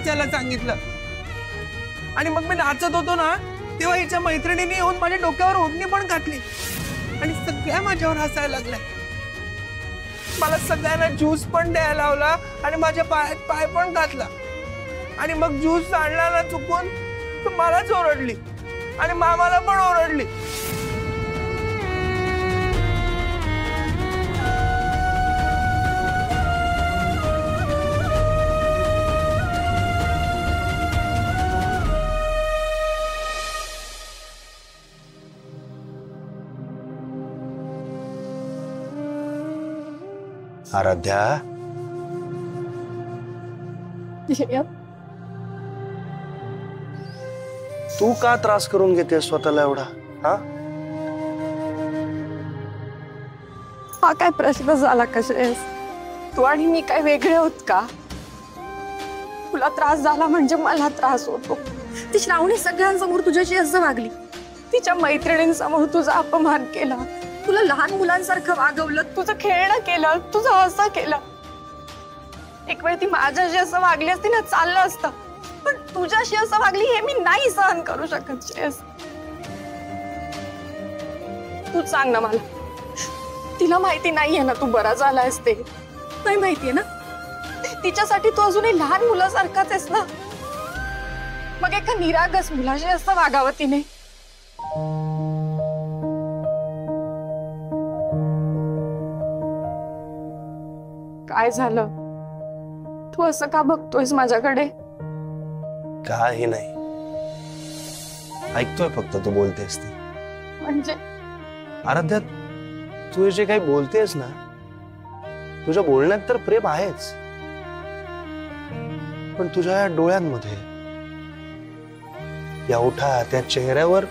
नाचायला सांगितलं आणि मग मी नाचत होतो ना तेव्हा हिच्या मैत्रिणीने येऊन माझ्या डोक्यावर ओढणी पण घातली आणि सगळ्या माझ्यावर हसायला लागल्या. मला सगळ्यांना ज्यूस पण द्यायला लावला आणि माझ्या पायात पाय पण घातला आणि मग ज्यूस आणला ना चुकून तर मलाच ओरडली आणि मामाला पण ओरडली. आराध्या, तू का त्रास करून घेते स्वतःला एवढा? हा काय प्रश्न झाला कशेस? तू आणि मी काय वेगळे होत का? तुला त्रास झाला म्हणजे मला त्रास होतो. ती श्रावणी सगळ्यांसमोर तुझ्याशी असं वागली, तिच्या मैत्रिणींसमोर तुझा अपमान केला, तुला लहान मुलांसारखं वागवलं, तुझं खेळणं केलं, तुझं हसं केलं. एक वेळ ती माझ्याशी असं वागली असती ना चाललं असतं, पण तुझ्याशी असं वागली हे मी नाही सहन करू शकत. श्रेयस, तू सांग ना मला, तिला माहिती नाहीये ना तू बरा झालायस? ते नाही माहितीये ना? तिच्यासाठी तू अजूनही लहान मुलासारखाच आहेस ना? मग एका निरागस मुलाशी असं वागावं तिने? काय झालं? तू असं का बघतोयस माझ्याकडे? काही नाही, ऐकतोय फक्त तू बोलतेस ती. म्हणजे आराध्या, तू जे काही बोलतेस ना, तुझ्या बोलण्यात तर प्रेम आहेच, पण तुझ्या या डोळ्यांमध्ये, या ओठात, त्या चेहऱ्यावर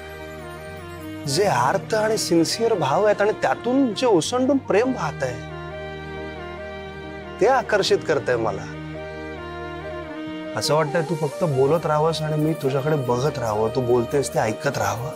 जे आर्त आणि सिन्सिअर भाव आहेत आणि त्यातून जे ओसंडून प्रेम वाहत आहे ते आकर्षित करतंय मला. असं वाटतंय तू फक्त बोलत राहावंस आणि मी तुझ्याकडे बघत राहावं, तू बोलतेस ते ऐकत राहावं.